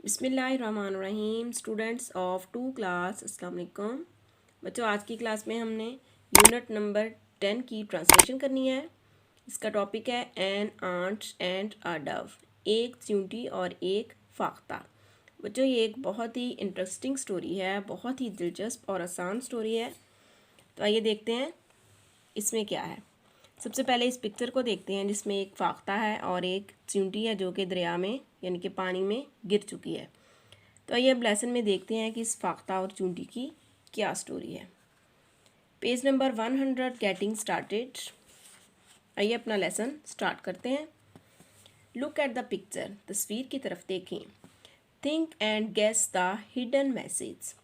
बिस्मिल्लाहिर्रहमानिर्रहीम। Students of 2 class, अस्सलाम वालेकुम। बच्चों, आज की क्लास में हमने यूनिट नंबर 10 की ट्रांसलेशन करनी है। इसका टॉपिक है an ant and a dove, एक चींटी और एक फाख्ता। बच्चों, ये एक बहुत ही इंटरेस्टिंग स्टोरी है, बहुत ही दिलचस्प और आसान स्टोरी है। तो आइए देखते हैं इसमें क्या है। सबसे पहले इस पिक्चर को देखते हैं जिसमें एक फाख्ता है और एक चींटी है जो कि दरिया में यानी कि पानी में गिर चुकी है। तो आइए अब लेसन में देखते हैं कि इस फाख्ता और चींटी की क्या स्टोरी है। Page number 100, getting started. आइए अपना लेसन स्टार्ट करते हैं। लुक एट द पिक्चर, तस्वीर की तरफ देखें। Think and guess the hidden message.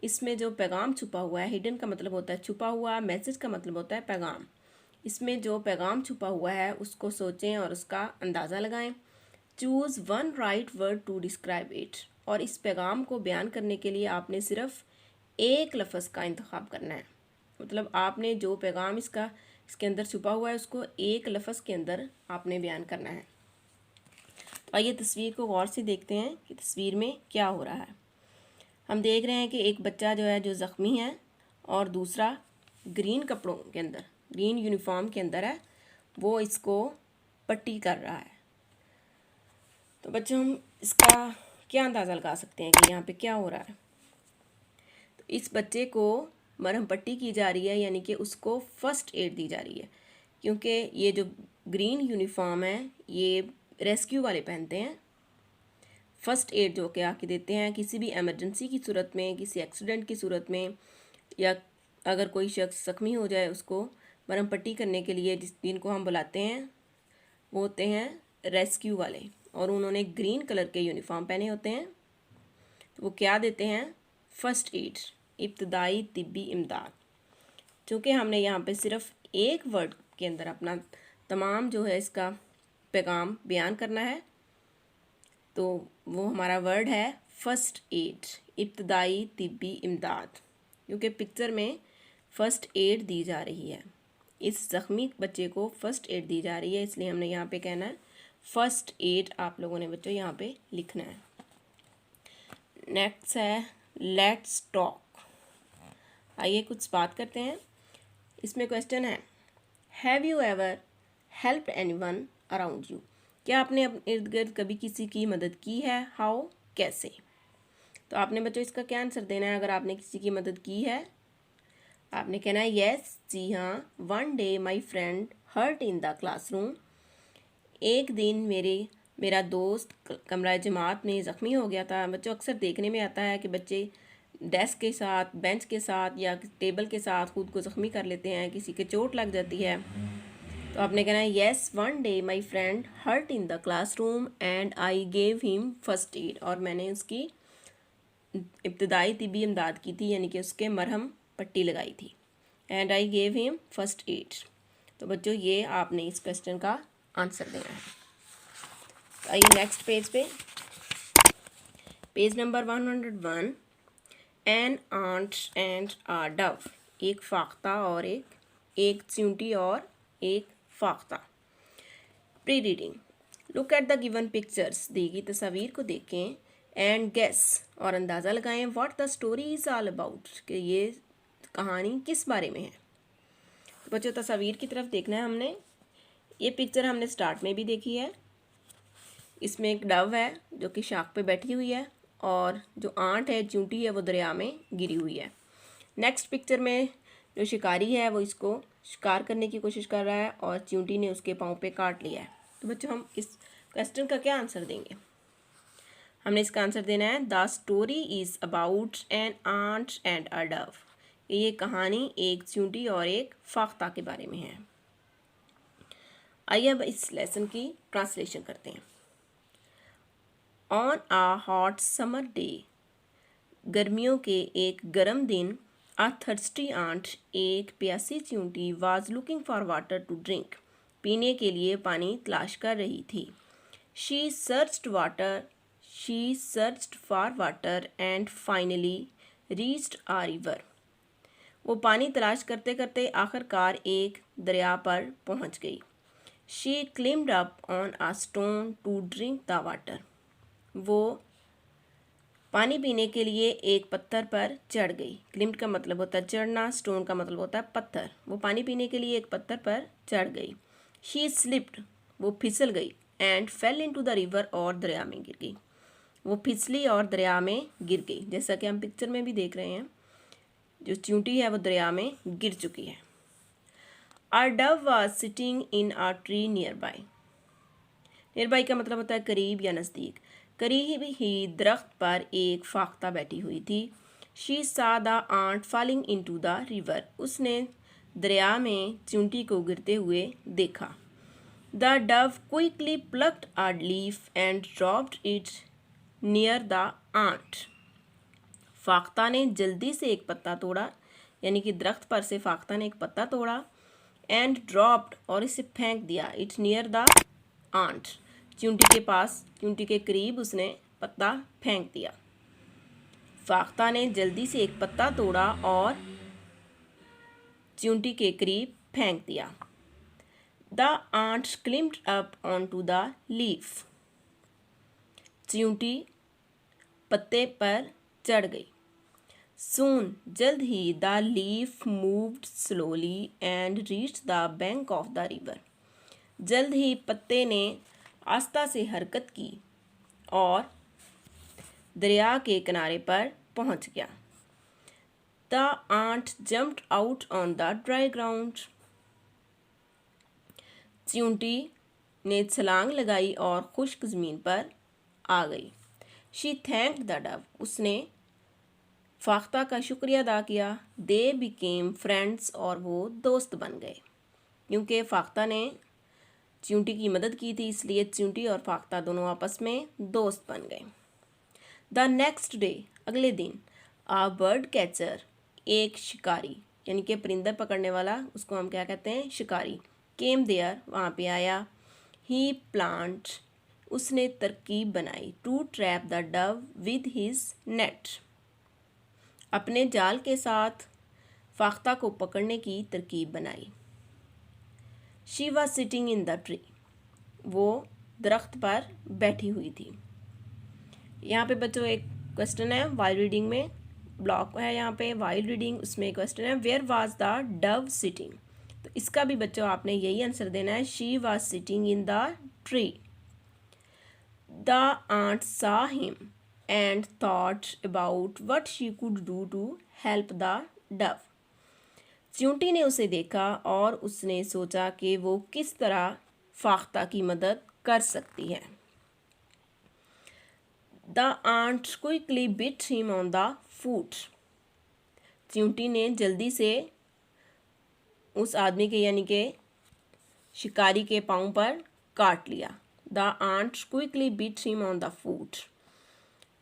इसमें जो पैगाम छुपा हुआ है, हिडन का मतलब होता है छुपा हुआ, मैसेज का मतलब होता है पैगाम। इसमें जो पैगाम छुपा हुआ है उसको सोचें और उसका अंदाज़ा लगाएं। Choose one right word to describe it. और इस पैगाम को बयान करने के लिए आपने सिर्फ एक लफ्ज़ का इंतखाब करना है। मतलब आपने जो पैगाम इसके अंदर छुपा हुआ है उसको एक लफ्ज़ के अंदर आपने बयान करना है। तो आइए तस्वीर को गौर से देखते हैं कि तस्वीर में क्या हो रहा है। हम देख रहे हैं कि एक बच्चा जो है जो ज़ख्मी है और दूसरा ग्रीन कपड़ों के अंदर, ग्रीन यूनिफॉर्म के अंदर है, वो इसको पट्टी कर रहा है। तो बच्चों, हम इसका क्या अंदाज़ा लगा सकते हैं कि यहाँ पे क्या हो रहा है। तो इस बच्चे को मरहम पट्टी की जा रही है, यानी कि उसको फ़र्स्ट एड दी जा रही है, क्योंकि ये जो ग्रीन यूनिफॉर्म है ये रेस्क्यू वाले पहनते हैं। फ़र्स्ट एड जो कि आके देते हैं किसी भी एमरजेंसी की सूरत में, किसी एक्सीडेंट की सूरत में, या अगर कोई शख्स ज़ख्मी हो जाए उसको मरहम पट्टी करने के लिए जिनको हम बुलाते हैं वो होते हैं रेस्क्यू वाले। और उन्होंने ग्रीन कलर के यूनिफॉर्म पहने होते हैं। तो वो क्या देते हैं? फ़र्स्ट एड, इब्तदाई तिब्बी इमदाद। चूँकि हमने यहाँ पे सिर्फ एक वर्ड के अंदर अपना तमाम जो है इसका पैगाम बयान करना है, तो वो हमारा वर्ड है फ़र्स्ट एड, इब्तदाई तिब्बी इमदाद। क्योंकि पिक्चर में फ़र्स्ट एड दी जा रही है, इस ज़ख्मी बच्चे को फ़र्स्ट एड दी जा रही है, इसलिए हमने यहाँ पे कहना है फ़र्स्ट एड। आप लोगों ने बच्चों यहाँ पे लिखना है। नेक्स्ट है लेट्स टॉक। आइए कुछ बात करते हैं। इसमें क्वेश्चन है, have you ever helped anyone around you? क्या आपने अपने इर्द गिर्द कभी किसी की मदद की है? हाउ, कैसे? तो आपने बच्चों इसका क्या आंसर देना है। अगर आपने किसी की मदद की है आपने कहना है यस, जी हाँ। One day my friend hurt in the classroom. एक दिन मेरा दोस्त कमरा जमात में ज़ख्मी हो गया था। बच्चों, अक्सर देखने में आता है कि बच्चे डेस्क के साथ, बेंच के साथ या टेबल के साथ खुद को ज़ख्मी कर लेते हैं, किसी के चोट लग जाती है। तो आपने कहना है yes, one day my friend hurt in the classroom and I gave him first aid. और मैंने उसकी इब्तदाई तिब्बी इमदाद की थी, यानी कि उसके मरहम पट्टी लगाई थी। And I gave him first add. तो बच्चों, ये आपने इस क्वेश्चन का आंसर देना है। तो आइए नेक्स्ट पेज पे, page number 101, an ant and a dove, एक फाख्ता और एक चींटी और एक फाख्ता। Pre reading. Look at the given pictures, दी गई तस्वीर को देखें, एंड गेस, और अंदाज़ा लगाएं, what the story is all about, कि ये कहानी किस बारे में है। तो बच्चों, तस्वीर की तरफ देखना है हमने। ये पिक्चर हमने स्टार्ट में भी देखी है। इसमें एक डव है जो कि शाख पे बैठी हुई है और जो आंट है, चींटी है, वो दरिया में गिरी हुई है। नेक्स्ट पिक्चर में जो शिकारी है वो इसको शिकार करने की कोशिश कर रहा है और चींटी ने उसके पाँव पे काट लिया है। तो बच्चों, हम इस क्वेश्चन का क्या आंसर देंगे? हमने इसका आंसर देना है the story is about an ant and a dove. ये कहानी एक चींटी और एक फाख्ता के बारे में है। आइए अब इस लेसन की ट्रांसलेशन करते हैं। On a hot summer day, गर्मियों के एक गर्म दिन, आ थर्स्टी आंट, एक प्यासी चींटी, was looking for water to drink, पीने के लिए पानी तलाश कर रही थी। She searched for water and finally reached a river. वो पानी तलाश करते करते आखिरकार एक दरिया पर पहुंच गई। She climbed up on a stone to drink the water. वो पानी पीने के लिए एक पत्थर पर चढ़ गई। क्लिम्ड का मतलब होता है चढ़ना, स्टोन का मतलब होता है पत्थर। वो पानी पीने के लिए एक पत्थर पर चढ़ गई। शी स्लिप्ड, वो फिसल गई। And fail into the river, और दरिया में गिर गई। वो फिसली और दरिया में गिर गई। जैसा कि हम पिक्चर में भी देख रहे हैं, जो चींटी है वो दरिया में गिर चुकी है। A dove was sitting in a tree nearby. Nearby का मतलब होता है करीब या नज़दीक। करीब ही दरख्त पर एक फाख्ता बैठी हुई थी। She saw the ant falling into the river, उसने दरिया में चींटी को गिरते हुए देखा। The dove quickly plucked a leaf and dropped it near the ant. फाख्ता ने जल्दी से एक पत्ता तोड़ा, यानी कि दरख्त पर से फाख्ता ने एक पत्ता तोड़ा। एंड ड्रॉप्ड, और इसे फेंक दिया। इट्स नियर द आंट, चींटी के पास, चींटी के करीब उसने पत्ता फेंक दिया। फाख्ता ने जल्दी से एक पत्ता तोड़ा और चींटी के करीब फेंक दिया। The ant climbed up on to the leaf, चींटी पत्ते पर चढ़ गई। सून, जल्द ही, the leaf moved slowly and reached the bank of the river. जल्द ही पत्ते ने आस्ता से हरकत की और दरिया के किनारे पर पहुंच गया। The ant jumped out on the dry ground, चींटी ने छलांग लगाई और खुश्क ज़मीन पर आ गई। शी थैंक्ड द डव, उसने फाख्ता का शुक्रिया अदा किया। दे बिकेम फ्रेंड्स, और वो दोस्त बन गए। क्योंकि फाख्ता ने चींटी की मदद की थी, इसलिए चींटी और फाख्ता दोनों आपस में दोस्त बन गए। द नेक्स्ट डे, अगले दिन, आ बर्ड कैचर, एक शिकारी, यानी कि परिंदा पकड़ने वाला, उसको हम क्या कहते हैं, शिकारी, केम देयर, वहाँ पे आया। ही प्लांट, उसने तरकीब बनाई। To trap the dove with his net, अपने जाल के साथ फाख्ता को पकड़ने की तरकीब बनाई। She was sitting in the tree, वो दरख्त पर बैठी हुई थी। यहाँ पे बच्चों एक क्वेश्चन है वाइल रीडिंग में, ब्लॉक है यहाँ पे वाइल रीडिंग, उसमें क्वेश्चन है where was the dove sitting. तो इसका भी बच्चों आपने यही आंसर देना है, she was sitting in the tree. The ant saw him and thought about what she could do to help the dove. चींटी ने उसे देखा और उसने सोचा कि वो किस तरह फाख्ता की मदद कर सकती है। The ant quickly bit him on the foot, चींटी ने जल्दी से उस आदमी के, यानी के शिकारी के पाँव पर काट लिया। The ant quickly bit him on the foot,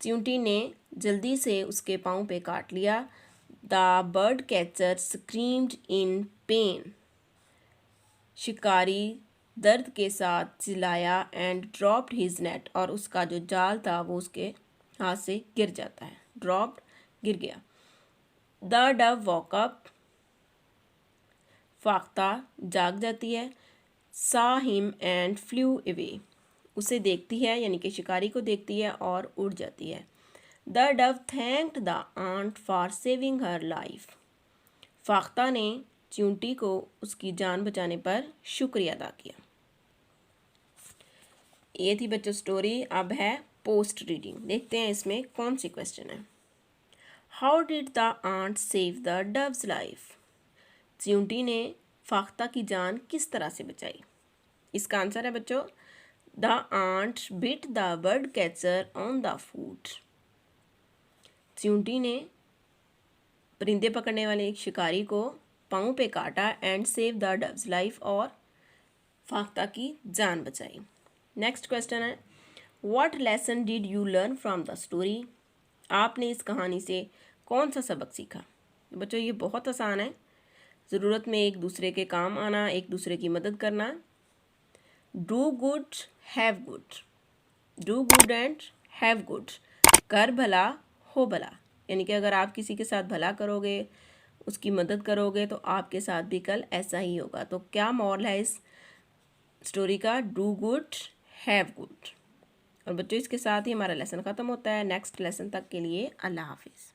चींटी ने जल्दी से उसके पाँव पे काट लिया। The bird catcher screamed in pain, शिकारी दर्द के साथ चिल्लाया। एंड ड्रॉप्ड हिज नेट, और उसका जो जाल था वो उसके हाथ से गिर जाता है। ड्रॉप्ड, गिर गया। द डव वॉक अप, फाख्ता जाग जाती है। सा हिम एंड फ्लू अवे, उसे देखती है, यानी कि शिकारी को देखती है और उड़ जाती है। The dove thanked the ant for saving her life, फाख्ता ने चींटी को उसकी जान बचाने पर शुक्रिया अदा किया। ये थी बच्चों स्टोरी। अब है पोस्ट रीडिंग, देखते हैं इसमें कौन सी क्वेश्चन है। How did the ant save the dove's life, चींटी ने फाख्ता की जान किस तरह से बचाई। इसका आंसर है बच्चों, the ant bit the bird catcher on the foot, चींटी ने परिंदे पकड़ने वाले एक शिकारी को पाँव पे काटा। And save the dove's life, और फाख्ता की जान बचाई। नेक्स्ट क्वेश्चन है, what lesson did you learn from the story, आपने इस कहानी से कौन सा सबक सीखा। बच्चों ये बहुत आसान है, ज़रूरत में एक दूसरे के काम आना, एक दूसरे की मदद करना। Do good have good, do good and have good, कर भला हो भला, यानी कि अगर आप किसी के साथ भला करोगे, उसकी मदद करोगे, तो आपके साथ भी कल ऐसा ही होगा। तो क्या मॉरल है इस स्टोरी का, डू गुड हैव गुड। और बच्चों इसके साथ ही हमारा लेसन ख़त्म होता है। नेक्स्ट लेसन तक के लिए अल्लाह हाफिज़।